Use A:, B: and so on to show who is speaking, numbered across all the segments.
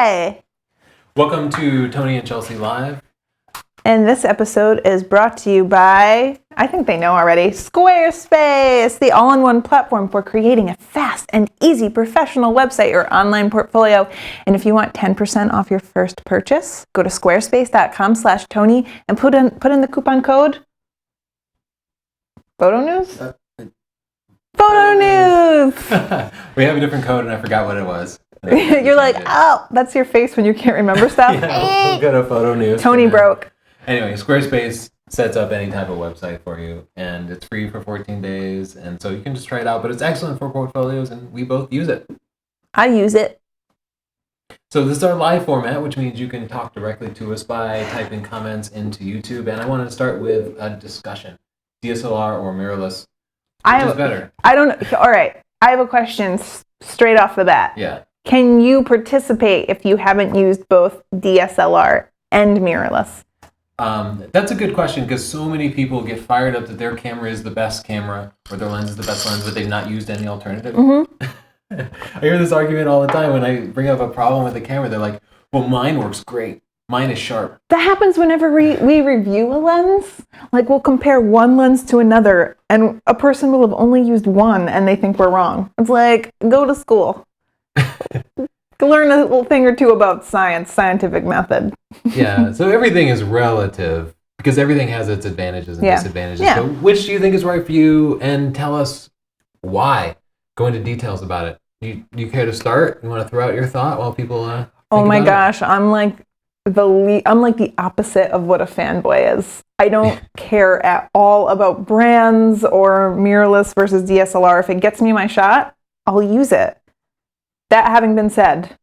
A: Hi!
B: Welcome to Tony and Chelsea Live.
A: And this episode is brought to you by, I think they know already, Squarespace, the all-in-one platform for creating a fast and easy professional website or online portfolio. And if you want 10% off your first purchase, go to squarespace.com/Tony and put in the coupon code Photo News? Photo News!
B: We have a different code and I forgot what it was.
A: You're like, oh, that's your face when you can't remember stuff.
B: Yeah, we'll go to Photo News.
A: Tony broke.
B: Anyway, Squarespace sets up any type of website for you, and it's free for 14 days, and so you can just try it out, but it's excellent for portfolios, and we both use it.
A: I use it.
B: So this is our live format, which means you can talk directly to us by typing comments into YouTube, and I want to start with a discussion. DSLR or mirrorless, which is better?
A: I don't know. All right, I have a question straight off the bat.
B: Yeah.
A: Can you participate if you haven't used both DSLR and mirrorless?
B: That's a good question because so many people get fired up that their camera is the best camera or their lens is the best lens, but they've not used any alternative.
A: Mm-hmm.
B: I hear this argument all the time when I bring up a problem with the camera. They're like, well, mine works great. Mine is sharp.
A: That happens whenever we review a lens. Like, we'll compare one lens to another, and a person will have only used one, and they think we're wrong. It's like, go to school. Learn a little thing or two about scientific method.
B: Yeah, so everything is relative because everything has its advantages and disadvantages.
A: Yeah.
B: So which do you think is right for you? And tell us why. Go into details about it. You care to start? You want to throw out your thought while people
A: oh my gosh, I'm like the opposite of what a fanboy is. I don't care at all about brands or mirrorless versus DSLR. If it gets me my shot, I'll use it. That having been said,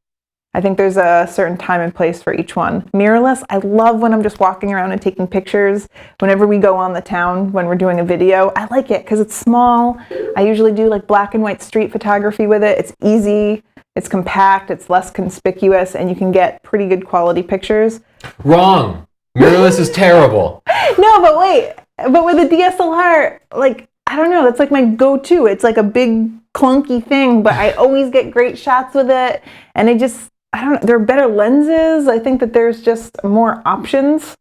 A: I think there's a certain time and place for each one. Mirrorless, I love when I'm just walking around and taking pictures. Whenever we go on the town, when we're doing a video, I like it because it's small. I usually do like black and white street photography with it. It's easy, it's compact, it's less conspicuous, and you can get pretty good quality pictures.
B: Wrong. Mirrorless is terrible.
A: No, but wait. But with the DSLR, like, I don't know, that's like my go-to. It's like a big clunky thing, but I always get great shots with it. And I don't know, there are better lenses. I think that there's just more options.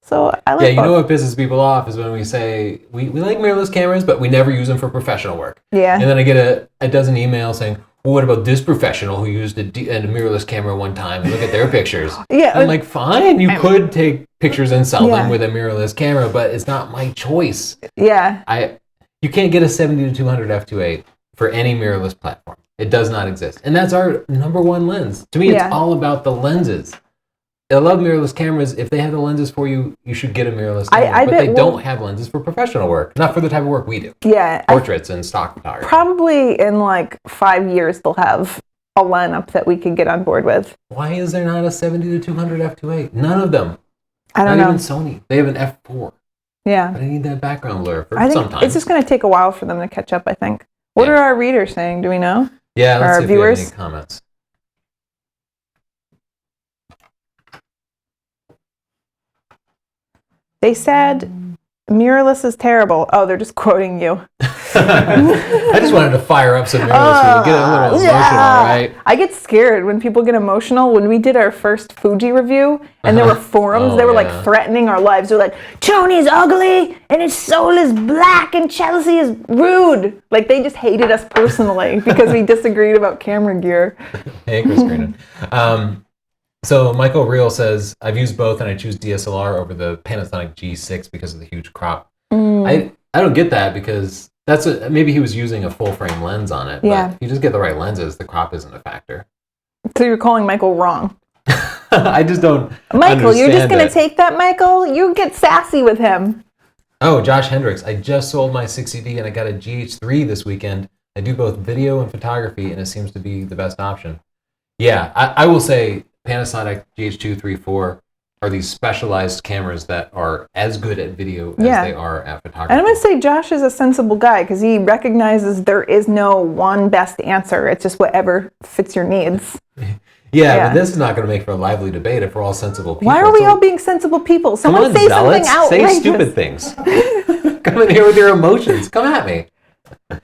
A: So I like both.
B: Know what pisses people off is when we say, we like mirrorless cameras, but we never use them for professional work.
A: Yeah.
B: And then I get a dozen emails saying, well, what about this professional who used a mirrorless camera one time and look at their pictures? Yeah. I'm like, fine, you could take pictures and sell them with a mirrorless camera, but it's not my choice.
A: Yeah.
B: You can't get a 70 to 200 f2.8 for any mirrorless platform. It does not exist. And that's our number one lens. To me, it's all about the lenses. I love mirrorless cameras. If they have the lenses for you, you should get a mirrorless camera. But they don't have lenses for professional work. Not for the type of work we do.
A: Yeah.
B: Portraits and stock photography.
A: Probably in like 5 years, they'll have a lineup that we could get on board with.
B: Why is there not a 70 to 200 f2.8? None of them.
A: I don't know.
B: Not even Sony. They have an f4.
A: Yeah.
B: But I need that background blur for sometimes.
A: It's just going to take a while for them to catch up, I think. What are our readers saying? Do we know?
B: Yeah, let's see if
A: viewers?
B: we have any comments.
A: They said mirrorless is terrible. Oh, they're just quoting you.
B: I just wanted to fire up some mirrorless. Get a little emotional, right?
A: I get scared when people get emotional. When we did our first Fuji review, and there were forums, they were like threatening our lives. They're like, Tony's ugly, and his soul is black, and Chelsea is rude. Like, they just hated us personally because we disagreed about camera gear.
B: Hey, Chris Greenan. So Michael Reel says, I've used both, and I choose DSLR over the Panasonic G6 because of the huge crop. I don't get that because maybe he was using a full frame lens on it.
A: Yeah.
B: But if you just get the right lenses, the crop isn't a factor.
A: So you're calling Michael wrong.
B: I just don't
A: Michael, you're just going to take that, Michael? You get sassy with him.
B: Oh, Josh Hendricks. I just sold my 60D and I got a GH3 this weekend. I do both video and photography, and it seems to be the best option. Yeah, I will say Panasonic GH2, 3, 4 are these specialized cameras that are as good at video as they are at photography.
A: And I'm going to say Josh is a sensible guy because he recognizes there is no one best answer. It's just whatever fits your needs.
B: Yeah, but this is not going to make for a lively debate if we're all sensible people.
A: Why are we all being sensible people? Someone say something outrageous.
B: Say stupid things. Come in here with your emotions. Come at me.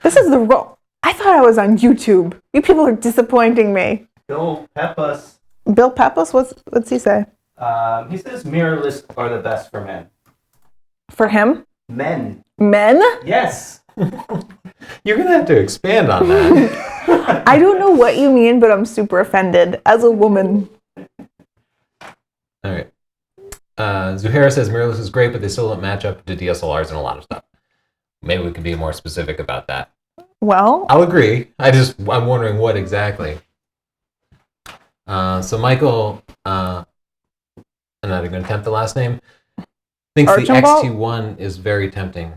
A: This is the role. I thought I was on YouTube. You people are disappointing me.
C: Don't pep us.
A: Bill Pappas, what's he say?
C: He says mirrorless are the best for men.
A: For him?
C: Men.
A: Men?
C: Yes.
B: You're going to have to expand on that.
A: I don't know what you mean, but I'm super offended as a woman.
B: All right. Zuhaira says mirrorless is great, but they still don't match up to DSLRs and a lot of stuff. Maybe we could be more specific about that.
A: Well,
B: I'll agree. I'm wondering what exactly. So Michael, I'm not even going to attempt the last name, thinks
A: Archambault?
B: the XT1 is very tempting,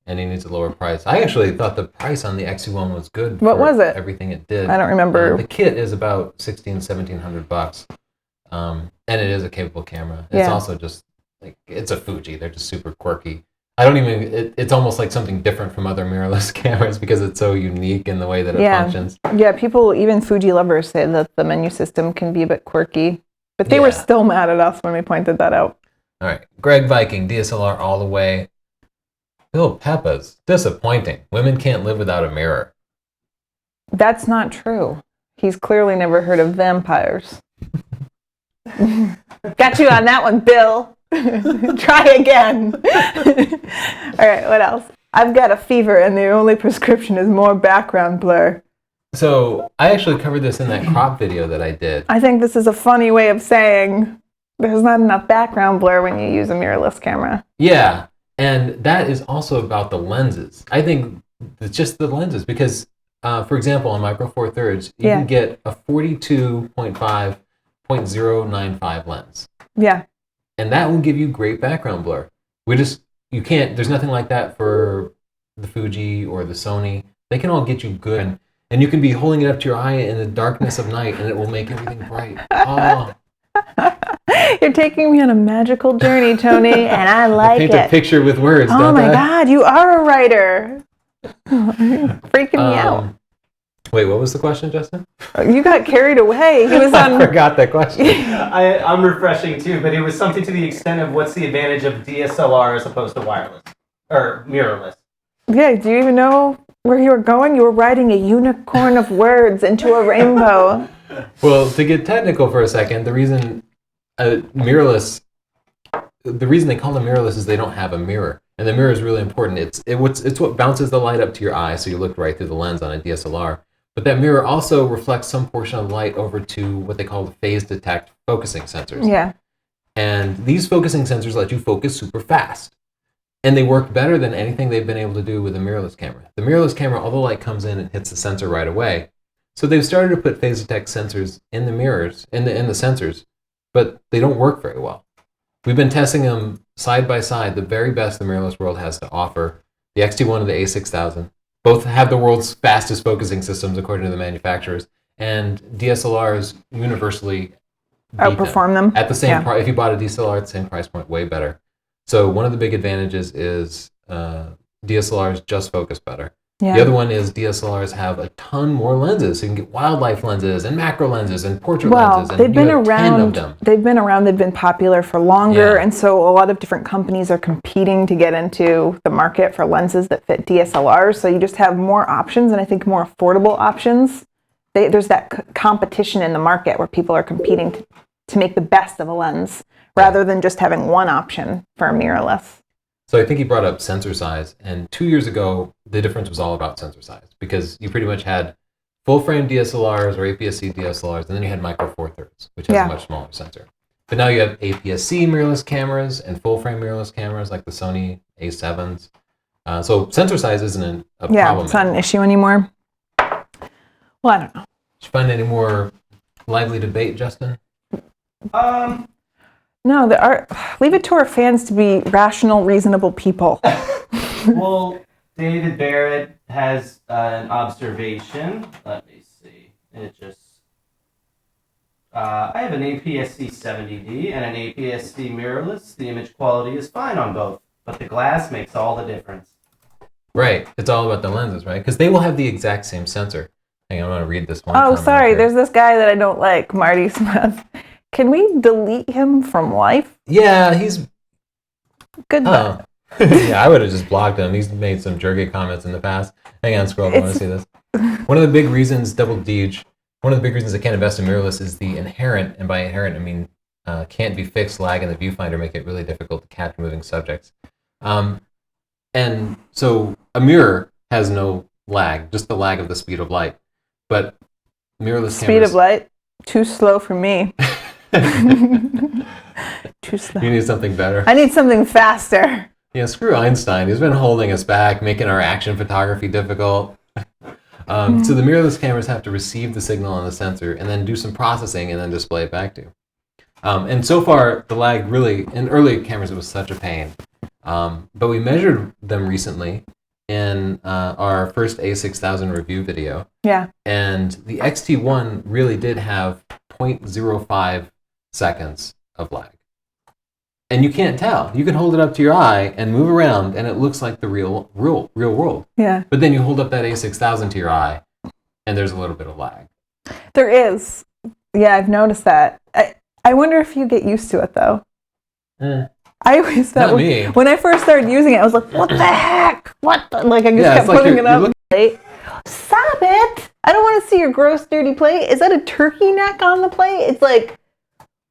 B: and he needs a lower price. I actually thought the price on the XT1 was good.
A: What was it?
B: Everything it did.
A: I don't remember.
B: The kit is about $1,700. And it is a capable camera. It's
A: Yeah.
B: also just like it's a Fuji. They're just super quirky. I don't even. It's almost like something different from other mirrorless cameras because it's so unique in the way that it functions.
A: Yeah, people, even Fuji lovers, say that the menu system can be a bit quirky. But they were still mad at us when we pointed that out.
B: All right, Greg Viking, DSLR all the way. Bill Peppa's disappointing. Women can't live without a mirror.
A: That's not true. He's clearly never heard of vampires. Got you on that one, Bill. Try again. All right, what else? I've got a fever and the only prescription is more background blur.
B: So I actually covered this in that crop video that I did.
A: I think this is a funny way of saying there's not enough background blur when you use a mirrorless camera.
B: Yeah, and that is also about the lenses. I think it's just the lenses because, for example, on Micro Four Thirds, you can get a 42.5.095 lens.
A: Yeah.
B: And that will give you great background blur. There's nothing like that for the Fuji or the Sony. They can all get you good. And you can be holding it up to your eye in the darkness of night and it will make everything bright. Oh.
A: You're taking me on a magical journey, Tony, and I like it.
B: Paint a picture with words,
A: oh
B: don't
A: my
B: I?
A: God, you are a writer. Freaking me out.
B: Wait, what was the question, Justin?
A: You got carried away. He was on.
B: I forgot that question.
C: I'm refreshing too, but it was something to the extent of what's the advantage of DSLR as opposed to wireless or mirrorless.
A: Yeah, do you even know where you were going? You were riding a unicorn of words into a rainbow.
B: Well, to get technical for a second, the reason mirrorless, the reason they call them mirrorless is they don't have a mirror, and the mirror is really important. It's what bounces the light up to your eye, so you look right through the lens on a DSLR. But that mirror also reflects some portion of the light over to what they call the phase detect focusing sensors.
A: Yeah.
B: And these focusing sensors let you focus super fast. And they work better than anything they've been able to do with a mirrorless camera. The mirrorless camera, all the light comes in and hits the sensor right away. So they've started to put phase detect sensors in the mirrors, in the sensors, but they don't work very well. We've been testing them side by side, the very best the mirrorless world has to offer. The XT1 and the A6000. Both have the world's fastest focusing systems according to the manufacturers, and DSLRs universally
A: outperform them
B: at the same price. If you bought a DSLR at the same price point, way better. So one of the big advantages is DSLRs just focus better.
A: Yeah.
B: The other one is DSLRs have a ton more lenses. So you can get wildlife lenses and macro lenses and portrait lenses. And
A: they've been around.
B: 10 of them.
A: They've been around. They've been popular for longer, and so a lot of different companies are competing to get into the market for lenses that fit DSLRs. So you just have more options, and I think more affordable options. There's that competition in the market where people are competing to make the best of a lens, rather than just having one option for a mirrorless.
B: So I think he brought up sensor size, and 2 years ago, the difference was all about sensor size because you pretty much had full-frame DSLRs or APS-C DSLRs, and then you had Micro Four Thirds, which has a much smaller sensor. But now you have APS-C mirrorless cameras and full-frame mirrorless cameras like the Sony A7s. So sensor size isn't a problem.
A: Yeah, it's not an issue anymore. Well, I don't know.
B: Did you find any more lively debate, Justin?
A: No, leave it to our fans to be rational, reasonable people.
C: Well, David Barrett has an observation. Let me see. I have an APS-C 70D and an APS-C mirrorless. The image quality is fine on both, but the glass makes all the difference.
B: Right. It's all about the lenses, right? Because they will have the exact same sensor. Hang on, I'm going to read this one.
A: Oh, sorry. There's this guy that I don't like, Marty Smith. Can we delete him from life?
B: Yeah, he's...
A: Good luck.
B: Yeah, I would have just blocked him. He's made some jerky comments in the past. Hang on, scroll. I want to see this. One of the big reasons Double Deej one of the big reasons I can't invest in mirrorless is the inherent, and by inherent I mean can't be fixed lag in the viewfinder make it really difficult to catch moving subjects. And so a mirror has no lag, just the lag of the speed of light. But mirrorless
A: Speed
B: cameras...
A: of light, too slow for me. Too slow.
B: You need something better.
A: I need something faster.
B: Yeah, screw Einstein. He's been holding us back, making our action photography difficult. So the mirrorless cameras have to receive the signal on the sensor and then do some processing and then display it back to you. And so far, the lag really, in early cameras, it was such a pain. But we measured them recently in our first A6000 review video.
A: Yeah.
B: And the XT1 really did have 0.05 seconds of lag. And you can't tell. You can hold it up to your eye and move around, and it looks like the real world.
A: Yeah.
B: But then you hold up that A6000 to your eye, and there's a little bit of lag.
A: There is. Yeah, I've noticed that. I wonder if you get used to it, though. I always thought when I first started using it, I was like, what the heck? What the? Like, I just kept putting it up. Stop it! I don't want to see your gross, dirty plate. Is that a turkey neck on the plate? It's like,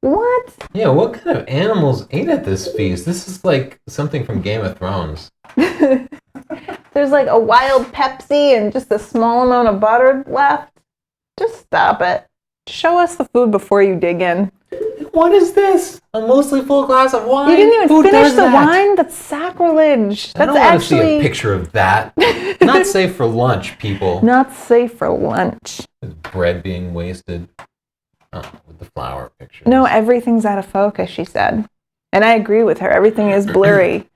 A: what?
B: Yeah, what kind of animals ate at this feast? This is like something from Game of Thrones.
A: There's like a wild Pepsi and just a small amount of butter left. Just stop it. Show us the food before you dig in.
B: What is this? A mostly full glass of wine?
A: You didn't even
B: Who
A: finish
B: does
A: the
B: that?
A: wine? That's sacrilege.
B: I don't want to see a picture of that. Not safe for lunch, people.
A: Not safe for lunch.
B: There's bread being wasted. With the flower picture.
A: No, everything's out of focus, she said. And I agree with her. Everything is blurry.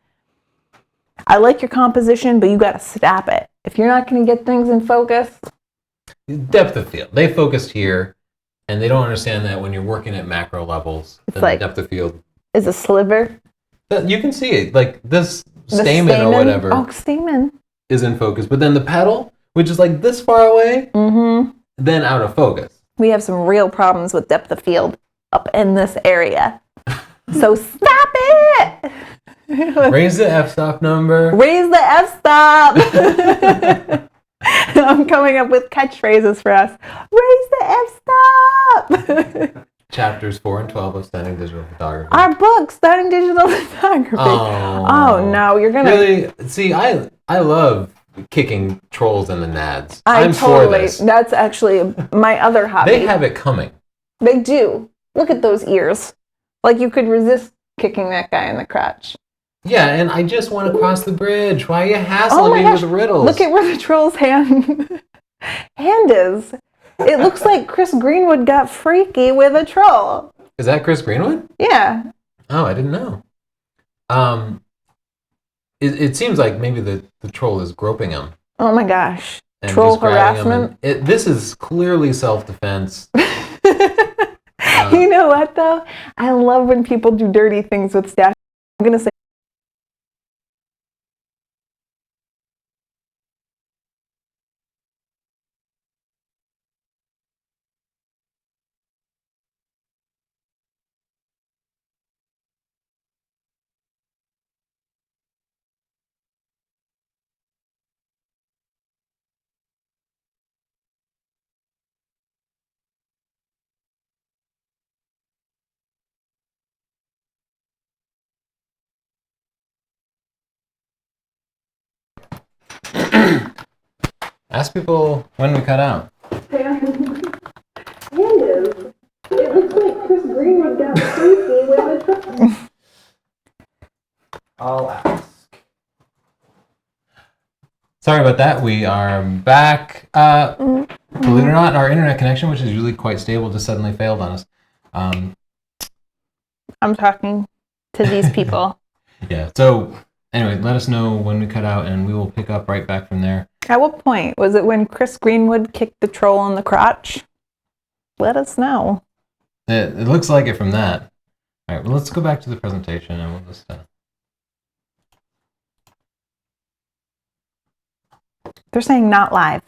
A: I like your composition, but you got to stop it. If you're not going to get things in focus.
B: Depth of field. They focused here, and they don't understand that when you're working at macro levels,
A: it's like,
B: the depth of field
A: is a sliver.
B: You can see it. Like this stamen or whatever
A: stamen
B: is in focus. But then the petal, which is like this far away, then out of focus.
A: We have some real problems with depth of field up in this area. So stop it!
B: Raise the f-stop number.
A: Raise the f-stop! I'm coming up with catchphrases for us. Raise the f-stop!
B: Chapters 4 and 12 of Studying Digital Photography.
A: Our book, Studying Digital Photography. Oh no, you're gonna...
B: Really? See, I love kicking trolls in the nads. I'm
A: totally,
B: for this.
A: That's actually my other hobby.
B: They have it coming.
A: They do. Look at those ears. Like you could resist kicking that guy in the crotch.
B: Yeah, and I just want to cross the bridge. Why are you hassling me with riddles?
A: Look at where the troll's hand is. It looks like Chris Greenwood got freaky with a troll.
B: Is that Chris Greenwood?
A: Yeah.
B: Oh, I didn't know. It seems like maybe the troll is groping him.
A: Oh my gosh.
B: And
A: troll harassment?
B: This is clearly self-defense.
A: You know what, though? I love when people do dirty things with staff. I'm going to say
B: Ask people when we cut out.
A: It looks like Chris Greenwood got freaky with a troll.
C: I'll ask.
B: Sorry about that. We are back. Believe it or not, our internet connection, which is usually quite stable, just suddenly failed on us.
A: I'm talking to these people.
B: Yeah. So anyway, let us know when we cut out, and we will pick up right back from there.
A: At what point? Was it when Chris Greenwood kicked the troll in the crotch? Let us know.
B: It looks like it from that. All right. Well, let's go back to the presentation, and we'll just.
A: They're saying not live.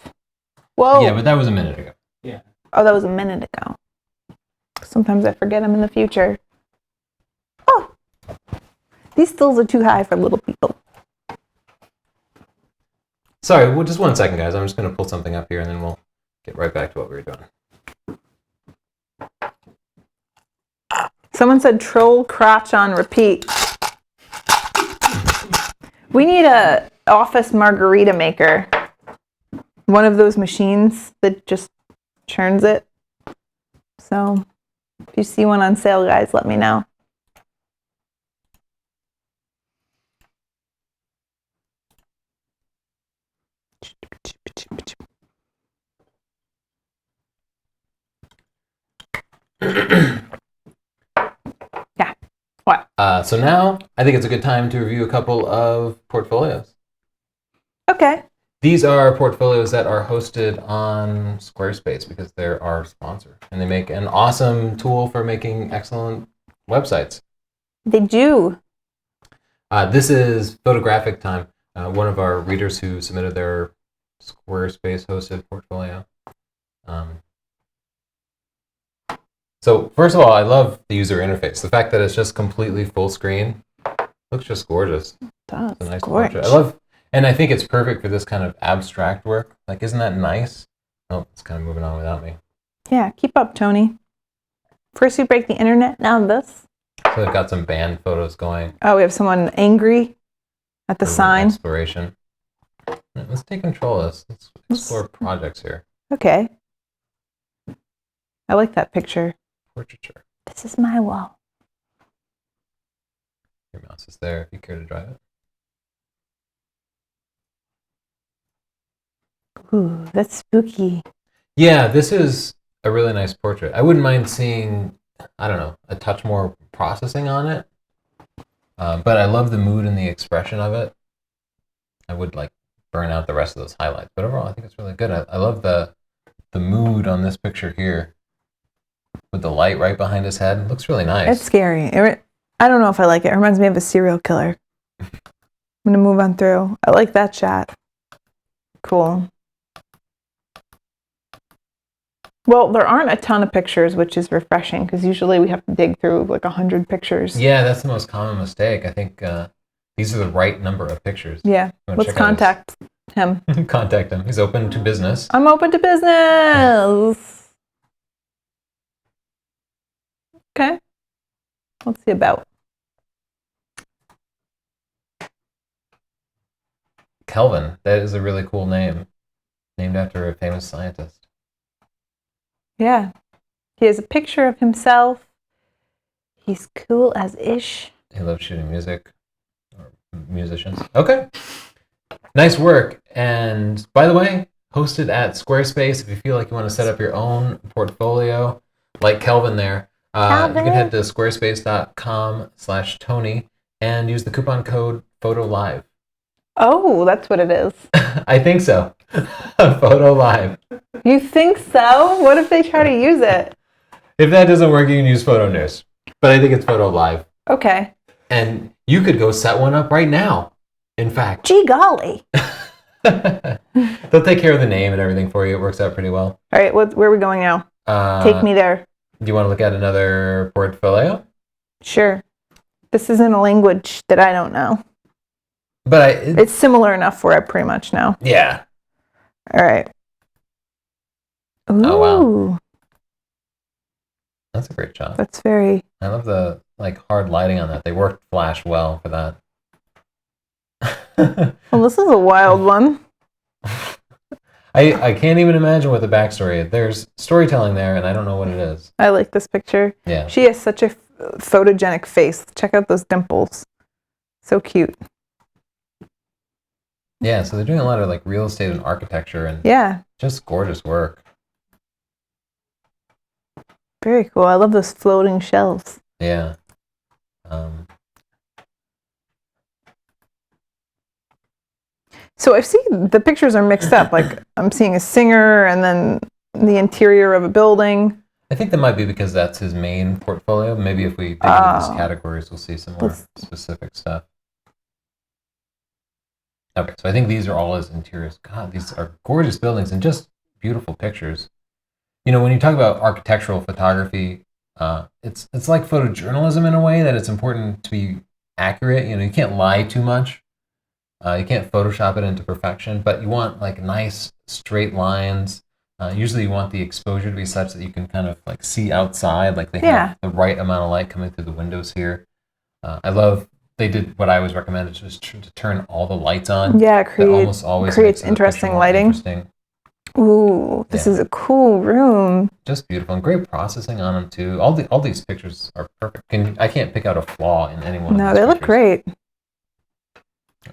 A: Whoa.
B: Yeah, but that was a minute ago.
C: Yeah.
A: Oh, that was a minute ago. Sometimes I forget I'm in the future. Oh! These stills are too high for little people.
B: Sorry, well, just 1 second, guys. I'm just going to pull something up here, and then we'll get right back to what we were doing.
A: Someone said troll crotch on repeat. We need a office margarita maker. One of those machines that just churns it. So if you see one on sale, guys, let me know. Yeah. What?
B: So now I think it's a good time to review a couple of portfolios.
A: Okay.
B: These are portfolios that are hosted on Squarespace because they're our sponsor, and they make an awesome tool for making excellent websites.
A: They do.
B: This is Photographic Time, one of our readers who submitted their Squarespace hosted portfolio. So first of all, I love the user interface. The fact that it's just completely full screen looks just gorgeous.
A: That's
B: It's a nice
A: gorgeous.
B: portrait. I love, and I think it's perfect for this kind of abstract work. Like, isn't that nice? Oh, it's kind of moving on without me.
A: Yeah, keep up, Tony. First you break the internet, now this.
B: So they've got some band photos going.
A: Oh, we have someone angry at the
B: for
A: sign.
B: Exploration. Let's take control of this. Let's explore projects here.
A: Okay. I like that picture.
B: Portraiture.
A: This is my wall.
B: Your mouse is there if you care to drive it.
A: Ooh, that's spooky.
B: Yeah, this is a really nice portrait. I wouldn't mind seeing, I don't know, a touch more processing on it. But I love the mood and the expression of it. I would like burn out the rest of those highlights. But overall, I think it's really good. I love the mood on this picture here with the light right behind his head. It looks really nice.
A: It's scary. I don't know if I like it. It reminds me of a serial killer. I'm going to move on through. I like that shot. Cool. Well, there aren't a ton of pictures, which is refreshing because usually we have to dig through like 100 pictures.
B: Yeah, that's the most common mistake. I think these are the right number of pictures.
A: Yeah. Let's contact him.
B: Contact him. He's open to business.
A: I'm open to business. Okay. Let's see about.
B: Kelvin. That is a really cool name. Named after a famous scientist.
A: Yeah. He has a picture of himself. He's cool as ish.
B: He loves shooting music. Or musicians. Okay. Nice work. And by the way, hosted at Squarespace. If you feel like you want to set up your own portfolio, like Kelvin there, you can head to squarespace.com/Tony and use the coupon code PHOTOLIVE.
A: Oh, that's what it is.
B: I think so. Photo Live.
A: You think so? What if they try to use it?
B: If that doesn't work, you can use Photo News. But I think it's Photo Live.
A: Okay.
B: And you could go set one up right now, in fact.
A: Gee golly.
B: They'll take care of the name and everything for you. It works out pretty well.
A: All right, where are we going now? Take me there.
B: Do you want to look at another portfolio?
A: Sure. This is in a language that I don't know.
B: But
A: it's similar enough where I pretty much know.
B: Yeah.
A: All right. Ooh.
B: Oh, wow. That's a great shot.
A: That's very...
B: I love the hard lighting on that. They worked flash well for that.
A: Well, this is a wild one.
B: I can't even imagine what the backstory is. There's storytelling there, and I don't know what it is.
A: I like this picture.
B: Yeah.
A: She has such a photogenic face. Check out those dimples. So cute.
B: Yeah, so they're doing a lot of real estate and architecture and just gorgeous work.
A: Very cool. I love those floating shelves.
B: Yeah.
A: So I see the pictures are mixed up. Like I'm seeing a singer and then the interior of a building.
B: I think that might be because that's his main portfolio. Maybe if we dig into these categories, we'll see some more specific stuff. Okay, so I think these are all his interiors. God, these are gorgeous buildings and just beautiful pictures. You know, when you talk about architectural photography, it's like photojournalism in a way that it's important to be accurate. You know, you can't lie too much. You can't Photoshop it into perfection, but you want nice straight lines, Usually you want the exposure to be such that you can kind of like see outside, like they
A: Yeah.
B: have the right amount of light coming through the windows here. I love they did what I always recommended, just to turn all the lights on.
A: Yeah,
B: That almost always
A: creates
B: makes the picture
A: interesting
B: more
A: lighting.
B: interesting.
A: Ooh, this is a cool room.
B: Just beautiful and great processing on them too. All these pictures are perfect. I can't pick out a flaw in any one of
A: No,
B: these
A: they look
B: pictures.
A: great.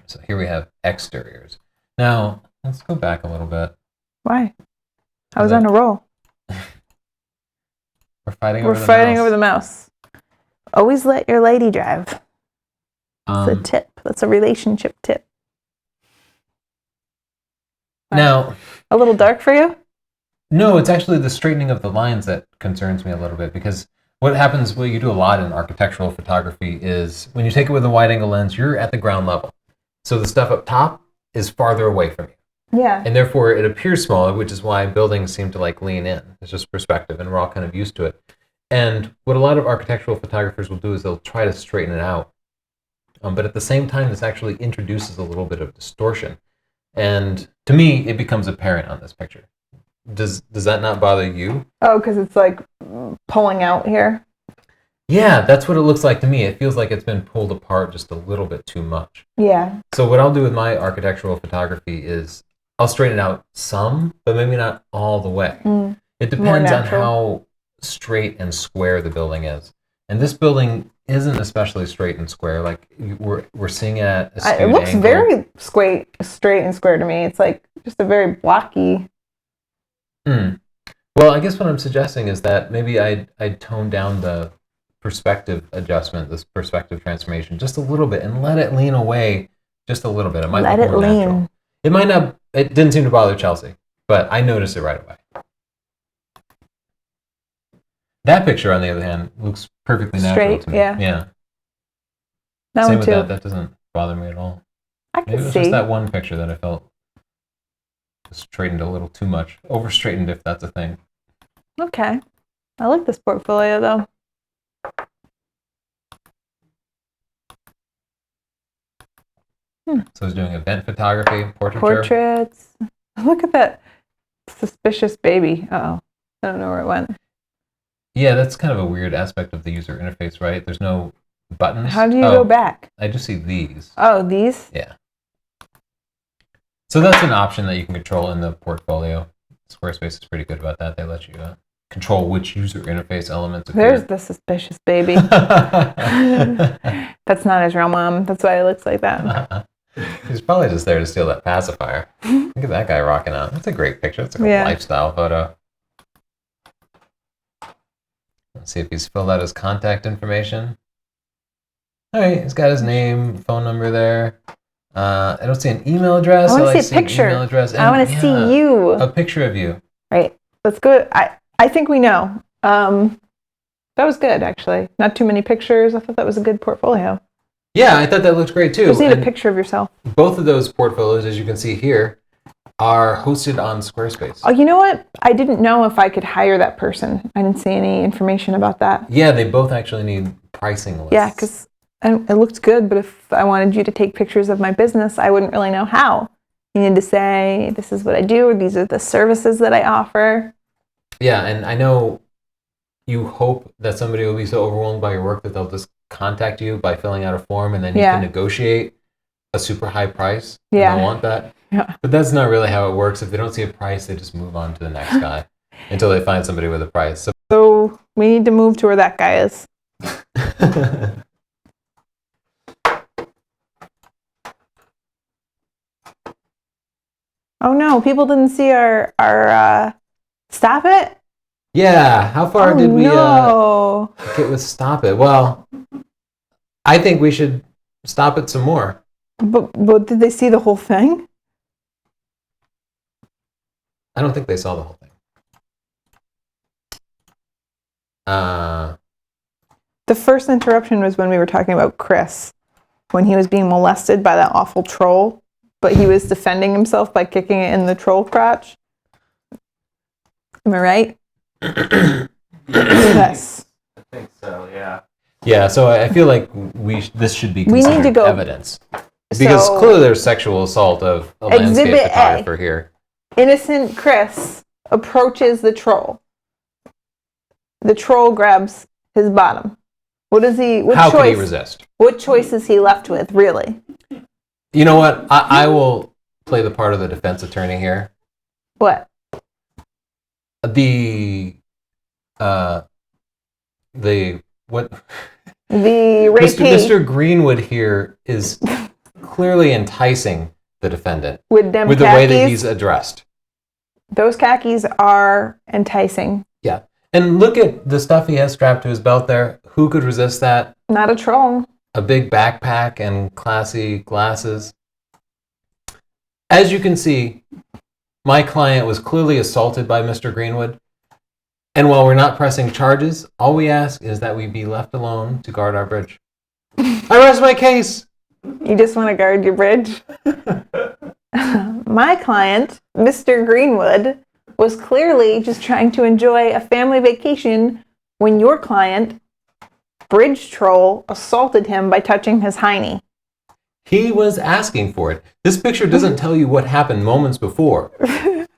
B: So here we have exteriors. Now let's go back a little bit.
A: Why? I was on a roll.
B: We're fighting
A: We're
B: over the
A: fighting
B: mouse.
A: over the mouse. Always let your lady drive. That's a tip. That's a relationship tip.
B: Now,
A: a little dark for you?
B: No, it's actually the straightening of the lines that concerns me a little bit, because what happens, what you do a lot in architectural photography is when you take it with a wide angle lens, you're at the ground level. So the stuff up top is farther away from you.
A: Yeah.
B: And therefore it appears smaller, which is why buildings seem to like lean in. It's just perspective, and we're all kind of used to it. And what a lot of architectural photographers will do is they'll try to straighten it out. But at the same time, this actually introduces a little bit of distortion. And to me, it becomes apparent on this picture. Does that not bother you?
A: Oh, because it's like pulling out here?
B: Yeah, that's what it looks like to me. It feels like it's been pulled apart just a little bit too much.
A: Yeah.
B: So what I'll do with my architectural photography is I'll straighten it out some, but maybe not all the way. It depends on how straight and square the building is. And this building isn't especially straight and square. Like we're seeing it at a skewed
A: It looks
B: angle.
A: very straight and square to me. It's like just a very blocky.
B: Well, I guess what I'm suggesting is that maybe I'd tone down the perspective adjustment, this perspective transformation, just a little bit, and let it lean away just a little bit. It might
A: Let
B: look
A: it
B: more
A: lean.
B: natural. It might not. It didn't seem to bother Chelsea, but I noticed it right away. That picture, on the other hand, looks perfectly natural
A: Straight,
B: to me.
A: yeah.
B: Yeah.
A: That
B: Same
A: one
B: with
A: too.
B: that. That doesn't bother me at all.
A: I
B: Maybe
A: can
B: it was
A: see.
B: just that one picture that I felt straightened a little too much. Over straightened, if that's a thing.
A: Okay. I like this portfolio though.
B: So I was doing event photography, portraiture.
A: Portraits. Look at that suspicious baby. Uh-oh. I don't know where it went.
B: Yeah, that's kind of a weird aspect of the user interface, right? There's no buttons.
A: How do you go back?
B: I just see these.
A: Oh, these?
B: Yeah. So that's an option that you can control in the portfolio. Squarespace is pretty good about that. They let you control which user interface elements appear.
A: There's the suspicious baby. That's not his real mom. That's why it looks like that.
B: He's probably just there to steal that pacifier. Look at that guy rocking out. That's a great picture. It's like a lifestyle photo. Let's see if he's filled out his contact information. All right, he's got his name, phone number there. I don't see an email address.
A: I want to see a picture.
B: Email address.
A: I want to see you.
B: A picture of you.
A: Right. That's good. I think we know. That was good, actually. Not too many pictures. I thought that was a good portfolio.
B: Yeah, I thought that looked great too.
A: Just need a picture of yourself.
B: Both of those portfolios, as you can see here, are hosted on Squarespace.
A: Oh, you know what? I didn't know if I could hire that person. I didn't see any information about that.
B: Yeah, they both actually need pricing lists.
A: Yeah, because it looked good, but if I wanted you to take pictures of my business, I wouldn't really know how. You need to say, this is what I do, or these are the services that I offer.
B: Yeah, and I know you hope that somebody will be so overwhelmed by your work that they'll just contact you by filling out a form, and then you can negotiate a super high price.
A: Yeah.
B: They'll want that.
A: Yeah.
B: But that's not really how it works. If they don't see a price, they just move on to the next guy until they find somebody with a price.
A: So we need to move to where that guy is. Oh no, people didn't see our stop it?
B: Yeah, how far did we get with stop it? Well, I think we should stop it some more.
A: But did they see the whole thing?
B: I don't think they saw the whole thing.
A: The first interruption was when we were talking about Chris, when he was being molested by that awful troll, but he was defending himself by kicking it in the troll crotch. Am I right? Yes.
C: I think so, yeah.
B: Yeah, so I feel like this should be
A: We
B: considered
A: need to go-
B: evidence. Because
A: So-
B: clearly there's sexual assault of a landscape
A: Exhibit A.
B: photographer here.
A: Innocent Chris approaches the troll. The troll grabs his bottom. What is he? What
B: How
A: choice?
B: could he resist?
A: What choice is he left with, really?
B: You know what? I will play the part of the defense attorney here.
A: What?
B: The what?
A: The rapee
B: Mr. Greenwood here is clearly enticing the defendant
A: with them
B: with the
A: khakis.
B: way that he's addressed.
A: Those khakis are enticing.
B: Yeah. And look at the stuff he has strapped to his belt there. Who could resist that?
A: Not a troll.
B: A big backpack and classy glasses. As you can see, my client was clearly assaulted by Mr. Greenwood. And while we're not pressing charges, all we ask is that we be left alone to guard our bridge. I rest my case.
A: You just want to guard your bridge? My client, Mr. Greenwood, was clearly just trying to enjoy a family vacation when your client, Bridge Troll, assaulted him by touching his hiney.
B: He was asking for it. This picture doesn't tell you what happened moments before.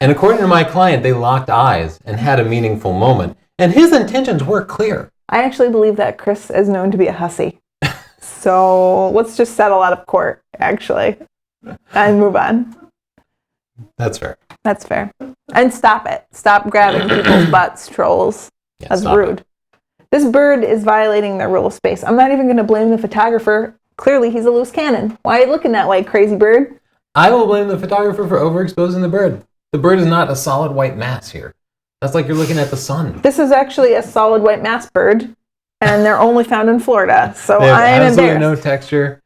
B: And according to my client, they locked eyes and had a meaningful moment. And his intentions were clear.
A: I actually believe that Chris is known to be a hussy. So let's just settle out of court, actually, and move on.
B: That's fair.
A: That's fair. And stop it. Stop grabbing people's butts, trolls.
B: Yeah,
A: That's
B: stop
A: rude.
B: it.
A: This bird is violating the rule of space. I'm not even going to blame the photographer. Clearly, he's a loose cannon. Why are you looking that way, crazy bird?
B: I will blame the photographer for overexposing the bird. The bird is not a solid white mass here. That's like you're looking at the sun.
A: This is actually a solid white mass bird, and they're only found in Florida. So
B: They have
A: I am
B: absolutely
A: embarrassed.
B: no texture.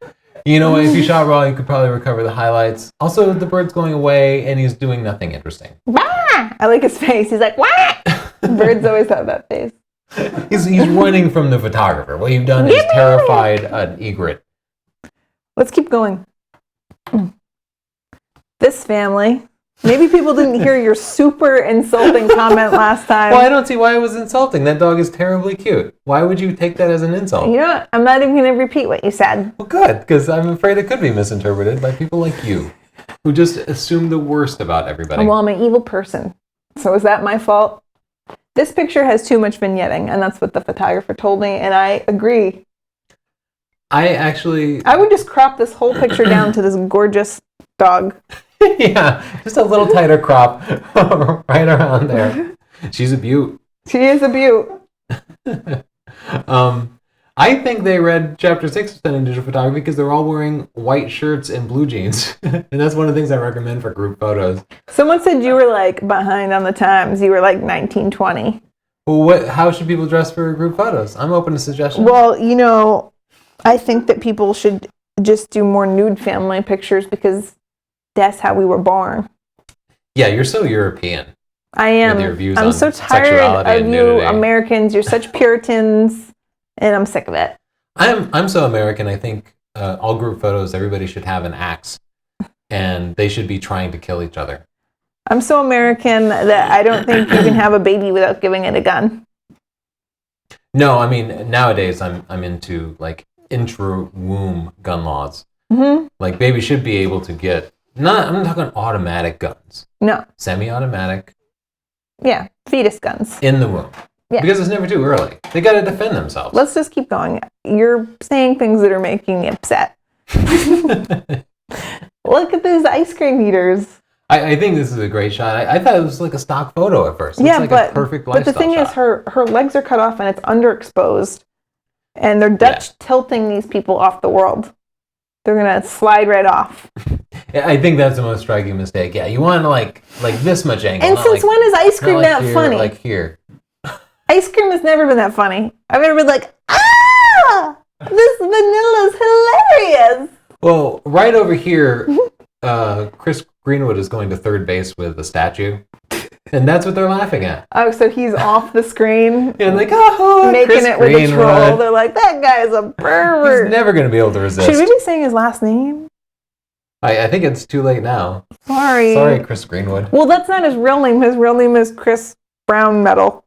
B: You know what? If you shot raw, you could probably recover the highlights. Also, the bird's going away, and he's doing nothing interesting.
A: Wah! I like his face. He's like, wah! Birds always have that face.
B: He's running from the photographer. What you've done is terrified an egret.
A: Let's keep going. This family. Maybe people didn't hear your super insulting comment last time.
B: Well, I don't see why it was insulting. That dog is terribly cute. Why would you take that as an insult?
A: You know what? I'm not even going to repeat what you said.
B: Well, good, because I'm afraid it could be misinterpreted by people like you, who just assume the worst about everybody.
A: Well, I'm an evil person. So is that my fault? This picture has too much vignetting, and that's what the photographer told me, and I agree. I would just crop this whole picture down to this gorgeous dog.
B: Yeah, just a little tighter crop right around there. She's a beaut.
A: She is a beaut.
B: I think they read Chapter 6 of Stunning Digital Photography because they're all wearing white shirts and blue jeans. And that's one of the things I recommend for group photos.
A: Someone said you were like behind on the times. You were like 1920.
B: Well, how should people dress for group photos? I'm open to suggestions.
A: Well, you know, I think that people should just do more nude family pictures because that's how we were born.
B: Yeah, you're so European.
A: I am.
B: With your views
A: I'm
B: on
A: so tired
B: sexuality
A: of
B: and
A: you
B: nudity.
A: Americans. You're such Puritans, and I'm sick of it.
B: I'm so American. I think all group photos, everybody should have an axe, and they should be trying to kill each other.
A: I'm so American that I don't think you can have a baby without giving it a gun.
B: No, I mean nowadays I'm into like intra-womb gun laws.
A: Mm-hmm.
B: Like babies should be able to get. I'm not talking automatic guns.
A: No.
B: Semi-automatic
A: Yeah, fetus guns.
B: in the womb.
A: Yeah.
B: Because it's never too early. They got to defend themselves.
A: Let's just keep going. You're saying things that are making me upset. Look at those ice cream eaters.
B: I think this is a great shot. I thought it was like a stock photo at first. It's
A: Yeah,
B: like
A: but
B: a perfect
A: but the
B: lifestyle
A: thing
B: shot.
A: is, her legs are cut off and it's underexposed, and they're Dutch tilting these people off the world. They're gonna slide right off.
B: I think that's the most striking mistake. Yeah, you want like this much angle.
A: And
B: not
A: since
B: like,
A: when is ice
B: not
A: cream
B: like
A: that
B: here,
A: funny?
B: Like here.
A: Ice cream has never been that funny. I've never been like, ah, this vanilla's hilarious.
B: Well, right over here, Chris Greenwood is going to third base with a statue, and that's what they're laughing at.
A: Oh, so he's off the screen,
B: And like, oh,
A: making
B: Chris
A: it with a
B: Greenwood.
A: troll. They're like, that guy's a pervert.
B: He's never going to be able to resist.
A: Should we be saying his last name?
B: I think it's too late now.
A: Sorry.
B: Sorry, Chris Greenwood.
A: Well, that's not his real name. His real name is Chris Brown Metal.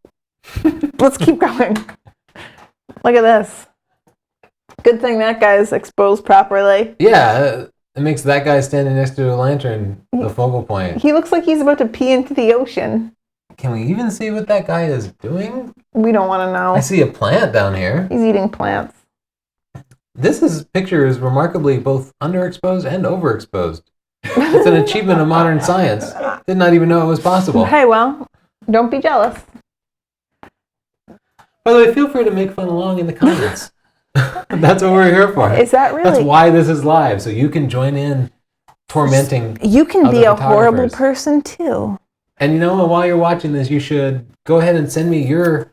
A: Let's keep going. Look at this. Good thing that guy's exposed properly.
B: Yeah, it makes that guy standing next to a lantern the focal point.
A: He looks like he's about to pee into the ocean.
B: Can we even see what that guy is doing?
A: We don't want to know.
B: I see a plant down here.
A: He's eating plants.
B: This picture is remarkably both underexposed and overexposed. It's an achievement of modern science. Did not even know it was possible.
A: Hey, well, don't be jealous.
B: By the way, feel free to make fun along in the comments. That's what we're here for.
A: Is that really?
B: That's why this is live, so you can join in tormenting.
A: You can be
B: other
A: a horrible
B: photographers.
A: person too.
B: And you know, while you're watching this, you should go ahead and send me your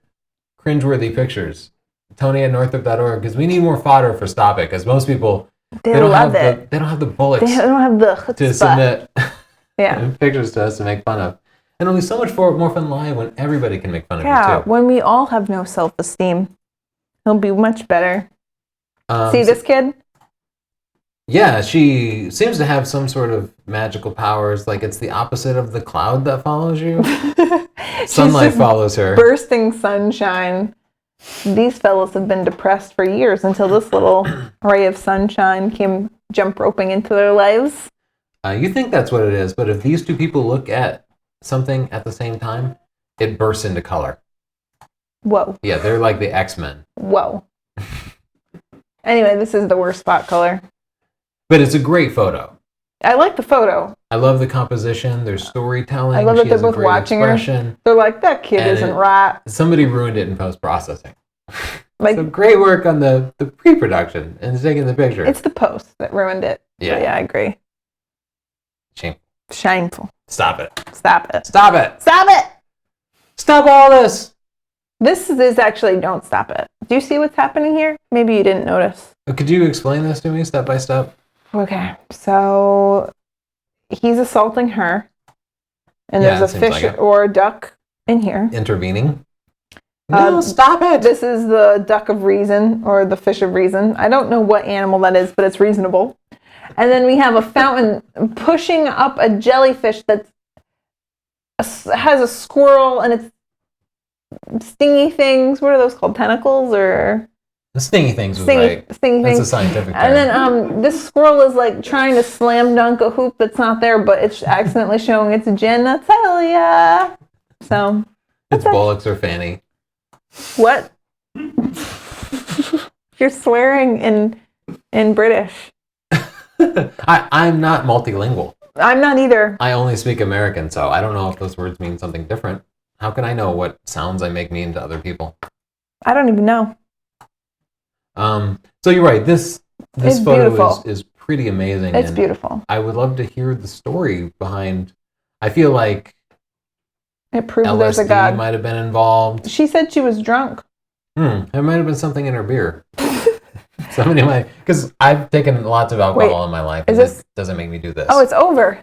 B: cringeworthy pictures. Tony at northrop.org, because we need more fodder for Stop It, because most people
A: They love it.
B: They don't have the bullets
A: They don't have the
B: to
A: chutzpah.
B: submit
A: Yeah.
B: pictures to us to make fun of. And it'll be so much more fun live when everybody can make fun of
A: Yeah,
B: you too.
A: when we all have no self-esteem, it'll be much better. See this kid?
B: Yeah, she seems to have some sort of magical powers. Like it's the opposite of the cloud that follows you. Sunlight
A: just
B: follows her.
A: Bursting sunshine. These fellows have been depressed for years until this little ray of sunshine came jump roping into their lives.
B: You think that's what it is, but if these two people look at something at the same time, it bursts into color.
A: Whoa.
B: Yeah, they're like the X-Men.
A: Whoa. Anyway, this is the worst spot color.
B: But it's a great photo.
A: I like the photo.
B: I love the composition. There's storytelling.
A: I love that
B: She
A: they're
B: has a
A: both
B: great
A: watching
B: expression.
A: her. They're like, that kid
B: And
A: isn't right.
B: Somebody ruined it in post-processing.
A: Like,
B: So great work on the pre-production and taking the picture.
A: it's the post that ruined it.
B: Yeah.
A: But yeah, I agree.
B: Shame.
A: Shameful.
B: Stop it.
A: Stop it.
B: Stop it.
A: Stop it!
B: Stop all this.
A: This is actually, don't stop it. Do you see what's happening here? Maybe you didn't notice.
B: Could you explain this to me step by step?
A: Okay, so he's assaulting her. And
B: Yeah, it
A: there's a
B: seems
A: fish
B: like it.
A: or a duck in here.
B: Intervening. No,
A: Um,
B: stop it.
A: This is the duck of reason or the fish of reason. I don't know what animal that is, but it's reasonable. And then we have a fountain pushing up a jellyfish that has a squirrel and it's stingy things. What are those called? Tentacles or
B: The stingy things was
A: stingy,
B: right.
A: stingy
B: That's a
A: things?
B: scientific term.
A: And then this squirrel is like trying to slam dunk a hoop that's not there, but it's accidentally showing its genitalia. So
B: Its bullocks are fanny.
A: what? You're swearing in British.
B: I'm not multilingual.
A: I'm not either.
B: I only speak American, so I don't know if those words mean something different. How can I know what sounds I make mean to other people?
A: I don't even know.
B: So you're right. This
A: It's
B: photo
A: beautiful.
B: is pretty amazing.
A: It's
B: and
A: beautiful.
B: I would love to hear the story behind. I feel like
A: It proves there's a
B: LSD
A: God.
B: might have been involved.
A: She said she was drunk.
B: There might have been something in her beer. Somebody might, because I've taken lots of alcohol
A: Wait,
B: in my life,
A: is
B: and
A: this-
B: it doesn't make me do this.
A: Oh, it's over.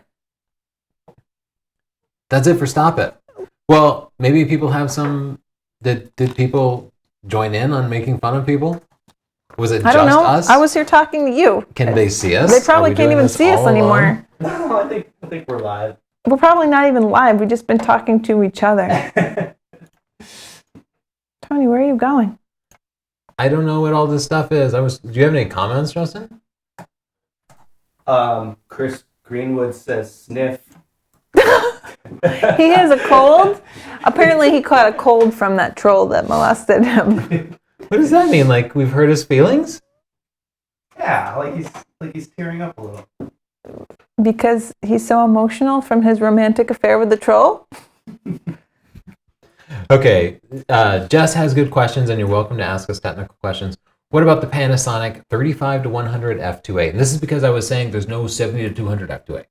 B: That's it for Stop It. Well, maybe people have some. Did people join in on making fun of people? Was it
A: I
B: just
A: don't know.
B: us?
A: I was here talking to you.
B: Can they see us?
A: They
B: Are
A: probably
B: we
A: can't
B: doing
A: even
B: this
A: see us
B: all alone?
A: anymore.
C: No, I think we're live.
A: We're probably not even live. We've just been talking to each other. Tony, where are you going?
B: I don't know what all this stuff is. Do you have any comments, Justin?
C: Chris Greenwood says sniff.
A: He has a cold. Apparently, he caught a cold from that troll that molested him.
B: What does that mean? Like we've hurt his feelings?
C: Yeah, like he's tearing up a little.
A: Because he's so emotional from his romantic affair with the troll?
B: Okay, Jess has good questions, and you're welcome to ask us technical questions. What about the Panasonic 35 to 100 f2.8? And this is because I was saying there's no 70 to 200 f2.8.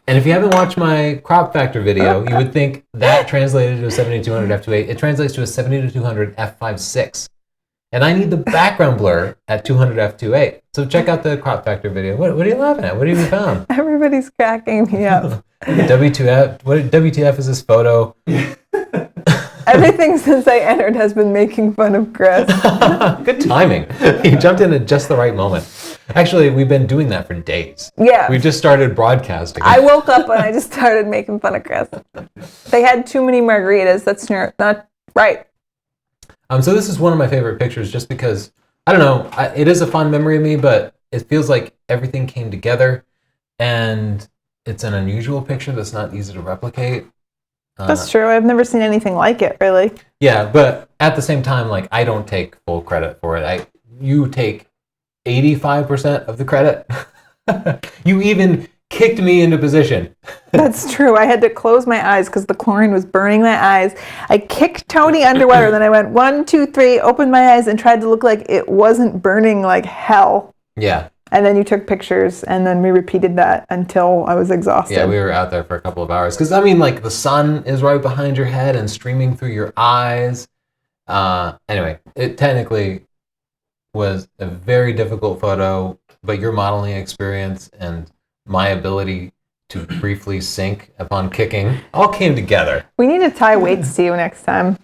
B: And if you haven't watched my crop factor video, you would think that translated to a 70 to 200 f2.8. It translates to a 70 to 200 f5.6. And I need the background blur at 200 f2.8. So check out the crop factor video. What are you laughing at? What have you found?
A: Everybody's cracking me up.
B: WTF? WTF is this photo?
A: Everything since I entered has been making fun of Chris.
B: Good timing. He jumped in at just the right moment. Actually, we've been doing that for days.
A: Yeah.
B: We just started broadcasting.
A: I woke up and I just started making fun of Chris. They had too many margaritas. That's not right.
B: So this is one of my favorite pictures just because, I don't know, it is a fond memory of me, but it feels like everything came together and it's an unusual picture that's not easy to replicate.
A: That's true. I've never seen anything like it, really.
B: Yeah, but at the same time, like, I don't take full credit for it. You take 85% of the credit. You even kicked me into position.
A: That's true. I had to close my eyes because the chlorine was burning my eyes. I kicked Tony underwater, then I went 1, 2, 3, opened my eyes and tried to look like it wasn't burning like hell.
B: Yeah.
A: And then you took pictures, and then we repeated that until I was exhausted.
B: Yeah, we were out there for a couple of hours. Because, I mean, like, the sun is right behind your head and streaming through your eyes. Anyway, it technically was a very difficult photo, but your modeling experience and my ability to briefly sink upon kicking all came together.
A: We need to tie weights to you next time.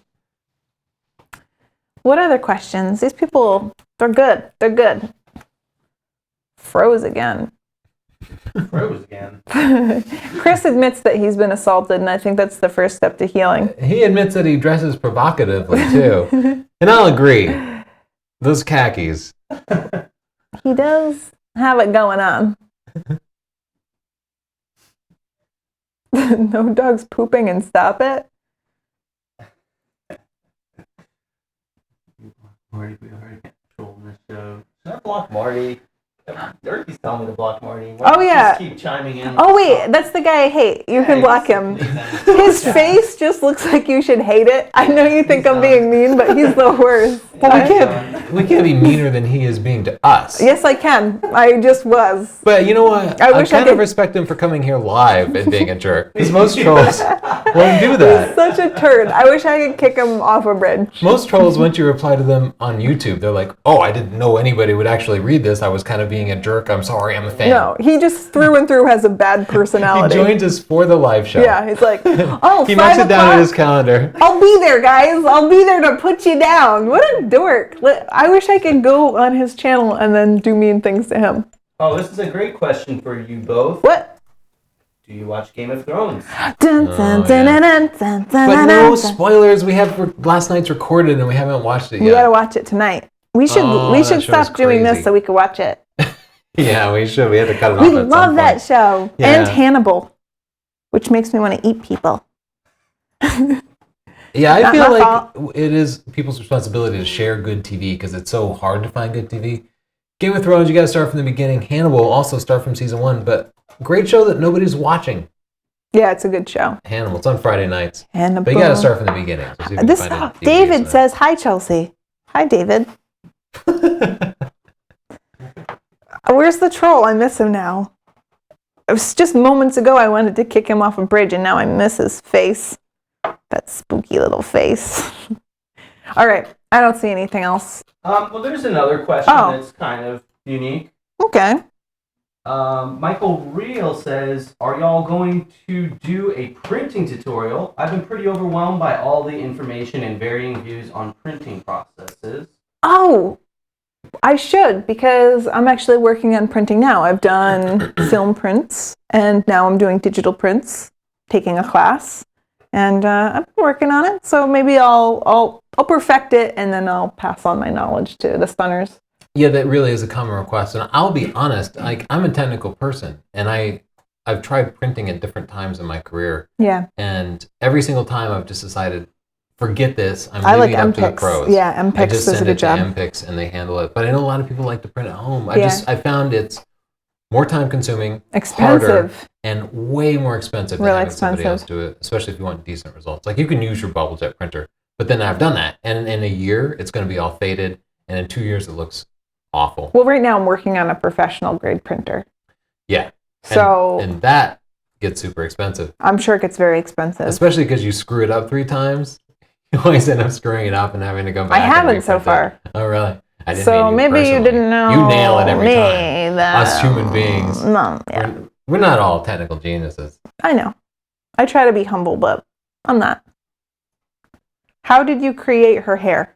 A: What other questions? These people, they're good. They're good. Froze again.
C: Froze again.
A: Chris admits that he's been assaulted, and I think that's the first step to healing.
B: He admits that he dresses provocatively, too. And I'll agree. Those khakis.
A: He does have it going on. No dogs pooping and stop it.
C: Marty, we already controlling this show. Should I block Marty? Dirty's telling me to block Marty.
A: Oh, yeah.
C: Just keep chiming in.
A: Oh, wait, that's the guy I hate. You can block him. His face just looks like you should hate it. I know you think I'm being mean, but he's the worst.
B: Well, we can't be meaner than he is being to us.
A: Yes, I can. I just was.
B: But you know what?
A: I
B: I
A: wish I
B: kind of
A: could-
B: respect him for coming here live and being a jerk. Because most trolls won't do that.
A: Such a turd. I wish I could kick him off a bridge.
B: Most trolls, once you reply to them on YouTube, they're like, oh, I didn't know anybody would actually read this. I was kind of being a jerk. I'm sorry. I'm a fan.
A: No, he just through and through has a bad
B: He
A: personality.
B: joins us for the live show.
A: Yeah, he's like, oh,
B: He
A: 5
B: marks it down
A: o'clock?
B: in his calendar.
A: I'll be there, guys. I'll be there to put you down. What a dork. I wish I could go on his channel and then do mean things to him.
C: Oh, this is a great question for you both.
A: What?
C: Do you watch Game of Thrones?
A: Dun, dun, dun, dun, dun, dun,
B: But
A: dun,
B: no
A: dun.
B: spoilers. We have last night's recorded and we haven't watched it
A: We gotta
B: yet.
A: watch it tonight. We should
B: Oh,
A: we
B: that
A: should
B: show's
A: stop doing
B: crazy.
A: this so we can watch it.
B: Yeah, we should. We had to cut it off.
A: We
B: at some
A: love that
B: point.
A: show.
B: Yeah.
A: And Hannibal, which makes me want to eat people.
B: Yeah, I
A: Not
B: feel
A: my
B: like
A: fault.
B: it is people's responsibility to share good TV because it's so hard to find good TV. Game of Thrones, you got to start from the beginning. Hannibal, also start from season 1, but great show that nobody's watching.
A: Yeah, it's a good show.
B: Hannibal, it's on Friday nights.
A: Hannibal.
B: But you got to start from the beginning. So see if you
A: This
B: can find it on TV,
A: David
B: so.
A: says hi, Chelsea. Hi, David. Where's the troll? I miss him now. It was just moments ago I wanted to kick him off a bridge, and now I miss his face. That spooky little face. All right. I don't see anything else.
C: Well, there's another question
A: Oh.
C: that's kind of unique.
A: Okay.
C: Michael Reel says, are y'all going to do a printing tutorial? I've been pretty overwhelmed by all the information and varying views on printing processes.
A: Oh, I should, because I'm actually working on printing now. I've done film prints, and now I'm doing digital prints, taking a class, and I've been working on it. So maybe I'll perfect it, and then I'll pass on my knowledge to the stunners.
B: Yeah, that really is a common request. And I'll be honest, like I'm a technical person, and I've tried printing at different times in my career.
A: Yeah,
B: And every single time I've just decided, forget this. I'm
A: I like
B: leaving it up to the
A: MPix.
B: pros.
A: Yeah,
B: I
A: MPix
B: just
A: does a
B: send
A: good
B: it to
A: job.
B: MPix and they handle it. But I know a lot of people like to print at home.
A: Yeah.
B: I found it's more time consuming, harder,
A: Expensive.
B: and way more expensive than
A: Really
B: having somebody else
A: expensive.
B: do it, especially if you want decent results. Like you can use your bubble jet printer, but then I've done that. And in a year, it's going to be all faded. And in 2 years, it looks awful.
A: Well, right now I'm working on a professional grade printer.
B: Yeah. And-
A: So
B: and that gets super expensive,
A: I'm sure it gets very expensive.
B: especially because you screw it up 3 times. You always end up screwing it up and having to go back.
A: I haven't
B: and
A: so
B: reprint it.
A: far.
B: Oh, really? I didn't
A: So
B: mean
A: maybe you
B: personally.
A: didn't know.
B: You nail it every
A: me,
B: time.
A: that-
B: Us human beings.
A: No, yeah,
B: We're not all technical geniuses.
A: I know. I try to be humble, but I'm not. How did you create her hair?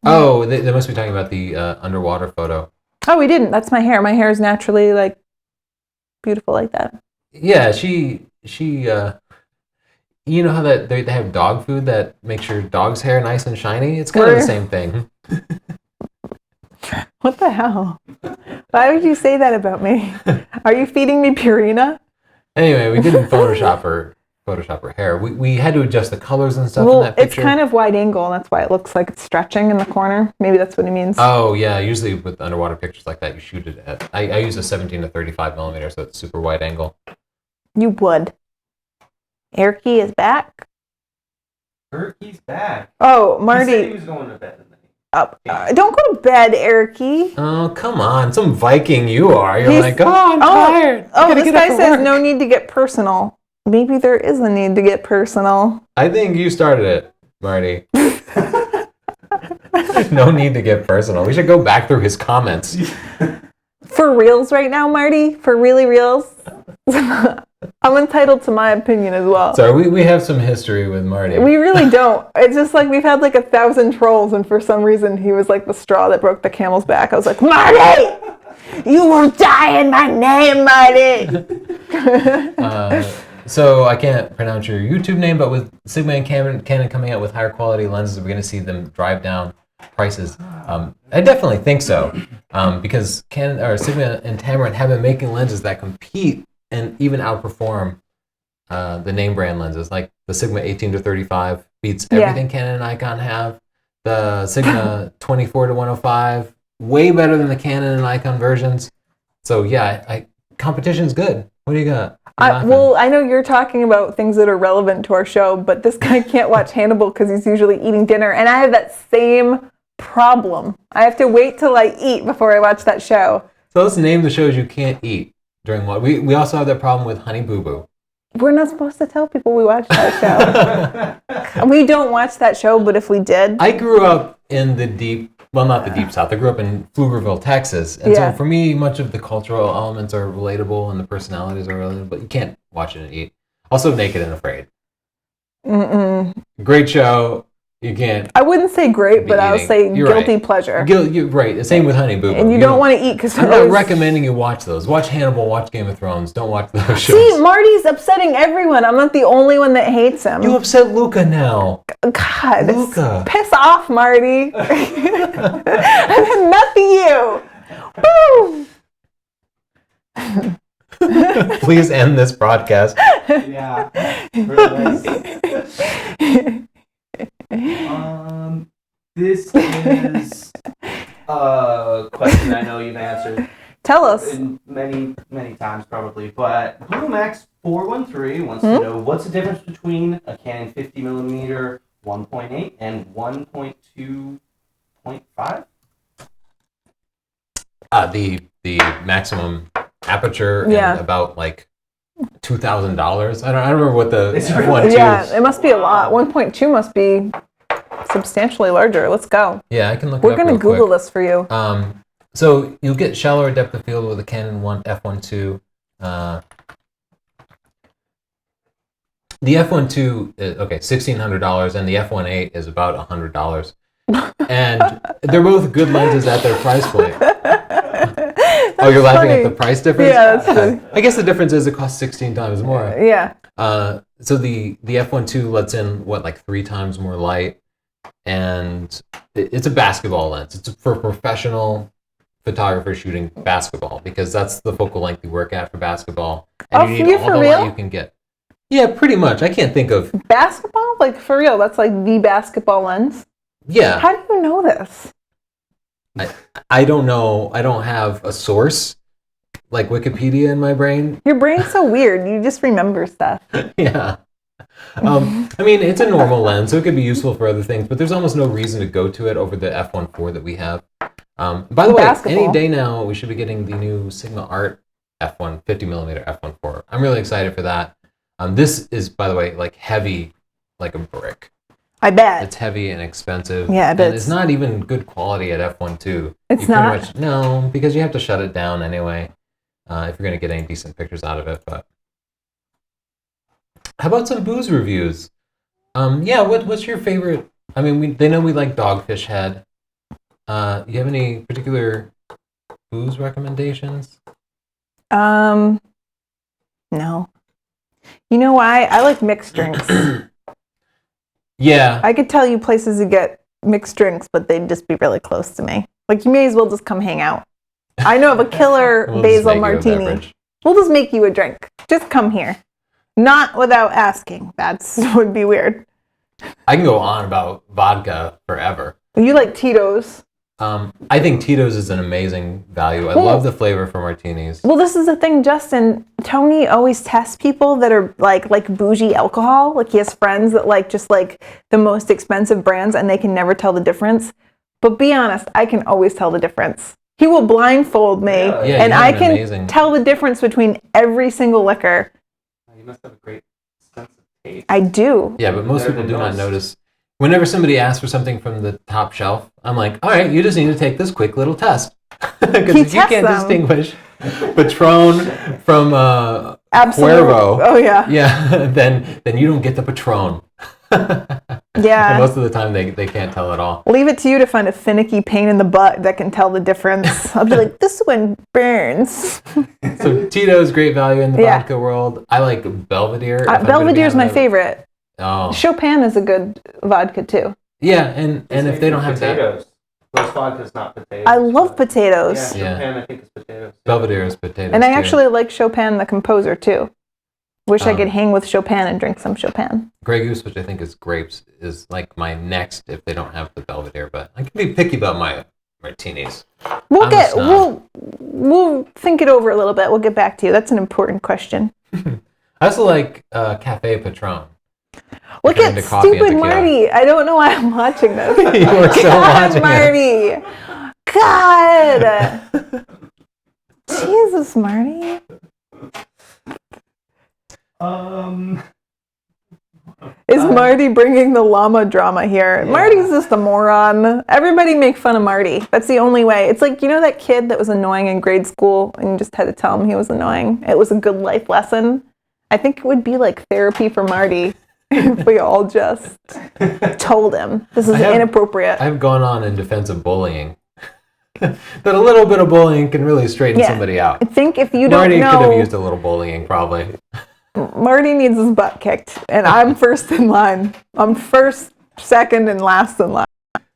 B: Oh, they must be talking about the underwater photo.
A: Oh, we didn't. That's my hair. My hair is naturally like beautiful like that.
B: Yeah, she you know how that they have dog food that makes your dog's hair nice and shiny? It's kind of the
A: Where-
B: same thing.
A: What the hell? Why would you say that about me? Are you feeding me Purina?
B: Anyway, we didn't Photoshop her hair. We had to adjust the colors and stuff in
A: Well,
B: that
A: it's
B: picture.
A: kind of wide angle, and that's why it looks like it's stretching in the corner. Maybe that's what he means.
B: Oh yeah, usually with underwater pictures like that, you shoot it at. I use a 17 to 35 millimeter, so it's super wide angle.
A: You would. Erky is back.
C: Erky's back.
A: Oh,
C: He said he
A: Marty.
C: was going to bed.
A: Don't go to bed, Erky.
B: Oh come on, some Viking you are. You're
A: He's-
B: like, I'm tired. I
A: Oh,
B: gotta
A: this
B: get up
A: guy
B: for
A: says
B: work."
A: no need to get personal. Maybe there is a need to get personal.
B: I think you started it, Marty. No need to get personal. We should go back through his comments.
A: For reals right now, Marty? For really reals? I'm entitled to my opinion as well.
B: Sorry, we have some history with Marty.
A: We really don't. It's just like we've had like 1,000 trolls, and for some reason he was like the straw that broke the camel's back. I was like, Marty! You won't die in my name, Marty!
B: So I can't pronounce your YouTube name, but with Sigma and Canon coming out with higher quality lenses, we're going to see them drive down prices. I definitely think so, because Sigma and Tamron have been making lenses that compete and even outperform the name brand lenses. Like the Sigma 18 to 35 beats everything Canon and Nikon have. The Sigma 24 to 105 way better than the Canon and Nikon versions. So yeah, competition's good. What do you got?
A: Well, I know you're talking about things that are relevant to our show, but this guy can't watch Hannibal because he's usually eating dinner, and I have that same problem. I have to wait till I eat before I watch that show.
B: So let's name the shows you can't eat during what? We also have that problem with Honey Boo Boo.
A: We're not supposed to tell people we watch that show. We don't watch that show, but if we did...
B: I grew up in the not the deep south. I grew up in Pflugerville, Texas. And so for me, much of the cultural elements are relatable and the personalities are relatable, but you can't watch it and eat. Also, Naked and Afraid. Great show. You can't.
A: I wouldn't say great, but I would say guilty pleasure.
B: You're right. Same with Honey Boo Boo.
A: And you don't want to eat because
B: I'm not recommending you watch those. Watch Hannibal, watch Game of Thrones. Don't watch those shows.
A: See, Marty's upsetting everyone. I'm not the only one that hates him.
B: You upset Luca now.
A: God,
B: Luca.
A: Piss off, Marty. I had nothing you. Woo!
B: Please end this broadcast.
C: Yeah. This is a question I know you've answered.
A: Tell us.
C: Many times probably, but BlueMax413 wants to know what's the difference between a Canon 50mm 1.8 and 1.2.5?
B: The maximum aperture and about like $2,000. I don't remember what the 1.2.
A: Yeah, it must be a lot. 1.2 must be substantially larger. Let's go.
B: Yeah, I can look.
A: We're gonna Google this for you.
B: So you'll get shallower depth of field with the Canon f1.2. The f1.2 is $1,600, and the f1.8 is about $100. And they're both good lenses at their price point. Oh, you're laughing at the price difference?
A: Yeah, that's funny.
B: I guess the difference is it costs 16 times more.
A: Yeah.
B: So the f1.2 lets in like 3 times more light, and it's a basketball lens. It's for professional photographers shooting basketball, because that's the focal length you work at for basketball, and you need all the light you can get. Yeah, pretty much. I can't think of
A: basketball, like for real. That's like the basketball lens.
B: Yeah.
A: How do you know this?
B: I don't know. I don't have a source like Wikipedia in my brain.
A: Your brain's so weird. You just remember stuff.
B: Yeah. I mean, it's a normal lens, so it could be useful for other things, but there's almost no reason to go to it over the f1.4 that we have. By the way, any day now, we should be getting the new Sigma Art 50mm f1.4. I'm really excited for that. This is, by the way, like heavy, like a brick.
A: I bet.
B: It's heavy and expensive.
A: Yeah, I bet.
B: And it's not even good quality at f1.2.
A: It's not?
B: No, because you have to shut it down anyway if you're going to get any decent pictures out of it. But how about some booze reviews? Yeah, what's your favorite? I mean, they know we like Dogfish Head. You have any particular booze recommendations?
A: No. You know why? I like mixed drinks.
B: Yeah.
A: I could tell you places to get mixed drinks, but they'd just be really close to me. Like, you may as well just come hang out. I know of a killer
B: We'll
A: basil
B: just make you a
A: martini.
B: beverage.
A: We'll just make you a drink. Just come here. Not without asking. That's would be weird.
B: I can go on about vodka forever.
A: You like Tito's.
B: I think Tito's is an amazing value. I love the flavor for martinis.
A: Well, this is the thing, Justin. Tony always tests people that are like bougie alcohol. Like he has friends that like just like the most expensive brands and they can never tell the difference. But be honest, I can always tell the difference. He will blindfold me and I can tell the difference between every single liquor.
C: You must have a great sense of taste.
A: I do.
B: Yeah, but most people do not notice. Whenever somebody asks for something from the top shelf, I'm like, all right, you just need to take this quick little test. Because if you can't distinguish Patron from Cuervo, then you don't get the Patron.
A: Yeah.
B: And most of the time they can't tell at all.
A: Leave it to you to find a finicky pain in the butt that can tell the difference. I'll be like, this one burns.
B: So Tito's great value in the vodka world. I like Belvedere.
A: Belvedere's my favorite.
B: Oh.
A: Chopin is a good vodka too.
B: Yeah, and if they don't have
C: potatoes. Those vodka's not potatoes.
A: I love potatoes.
C: Yeah, Chopin I think is potatoes.
B: Belvedere is potatoes.
A: And I actually like Chopin the composer too. Wish I could hang with Chopin and drink some Chopin.
B: Grey Goose, which I think is grapes, is like my next if they don't have the Belvedere, but I can be picky about my martinis.
A: We'll think it over a little bit. We'll get back to you. That's an important question.
B: I also like Cafe Patron.
A: Look at stupid Marty. I don't know why I'm watching this.
B: You are so watching
A: Marty. God. Jesus, Marty. Is Marty bringing the llama drama here? Yeah. Marty's just a moron. Everybody make fun of Marty. That's the only way. It's like, you know that kid that was annoying in grade school and you just had to tell him he was annoying? It was a good life lesson. I think it would be like therapy for Marty if we all just told him this is inappropriate.
B: I've gone on in defense of bullying. That a little bit of bullying can really straighten somebody out.
A: I think if you
B: Marty
A: don't know...
B: could have used a little bullying, probably.
A: Marty needs his butt kicked, and I'm first in line. I'm first, second, and last in line.